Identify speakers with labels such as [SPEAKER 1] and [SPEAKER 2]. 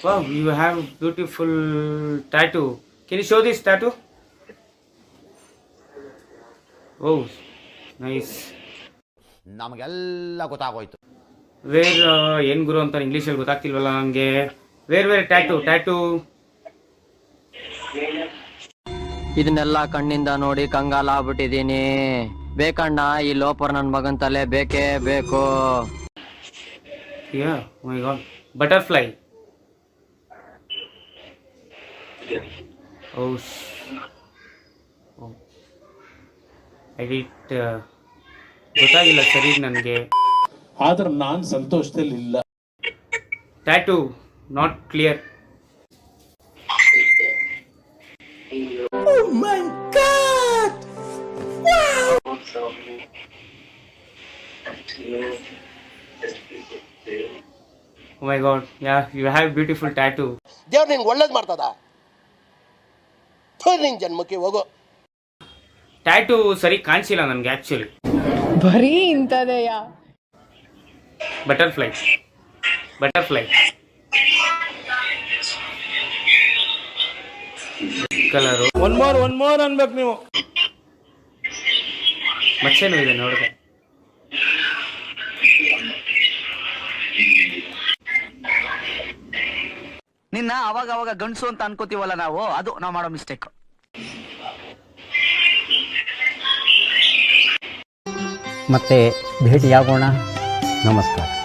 [SPEAKER 1] Wow, you have beautiful tattoo. Can you show this tattoo? Oh, nice.
[SPEAKER 2] ನಮಗೆಲ್ಲ ಗೊತ್ತಾಗೋಯ್ತು.
[SPEAKER 1] Wear ಏನ್ ಗುರು ಅಂತ ಇಂಗ್ಲೀಷಲ್ಲಿ ಗೊತ್ತಾಗ್ತಿಲ್ವಲ್ಲ ನನಗೆ. Wear tattoo.
[SPEAKER 3] ಇದನ್ನೆಲ್ಲ ಕಣ್ಣಿಂದ ನೋಡಿ ಕಂಗಾಲಾಗ್ಬಿಟ್ಟಿದೀನಿ. ಬೇಕಣ್ಣ, ಈ ಲೋಪರ್ ನನ್ ಮಗನ್ ತಲೆ ಬೇಕೇ ಬೇಕು.
[SPEAKER 1] Yeah, oh my god. Butterfly. Oh, oh. Edit ಗೊತ್ತಾಗಿಲ್ಲ ಸರಿ ನನಗೆ.
[SPEAKER 4] ಆದ್ರೆ ನಾನು ಸಂತೋಷದಲ್ಲಿ ಇಲ್ಲ.
[SPEAKER 1] Tattoo not clear.
[SPEAKER 5] Oh my god! Wow!
[SPEAKER 1] Oh my god. Yeah, you have beautiful tattoo.
[SPEAKER 5] ದೇವ್ರು ನಿಂಗೆ ಒಳ್ಳೇದು ಮಾಡ್ತದ. ನಿನ್ ಜನ್ಮಕ್ಕೆ ಹೋಗೋ.
[SPEAKER 1] ಟ್ಯಾಟೂ ಸರಿ ಕಾಣಿಸಿಲ್ಲ ನನಗೆ ಆಕ್ಚುಲಿ.
[SPEAKER 6] ಬರೀ ಇಂಥದೆಯಾ?
[SPEAKER 1] Butterfly colour.
[SPEAKER 4] ಒನ್ ಮೋರ್ ಅನ್ಬೇಕು ನೀವು.
[SPEAKER 1] ಮಚ್ಚೇನು ಇದೆ ನೋಡಿದೆ.
[SPEAKER 7] ನಿನ್ನ ಅವಾಗ ಗಂಡಸು ಅಂತ ಅನ್ಕೋತೀವಲ್ಲ ನಾವು, ಅದು ನಾವು ಮಾಡೋ ಮಿಸ್ಟೇಕ್.
[SPEAKER 8] ಮತ್ತೆ ಭೇಟಿಯಾಗೋಣ. ನಮಸ್ಕಾರ.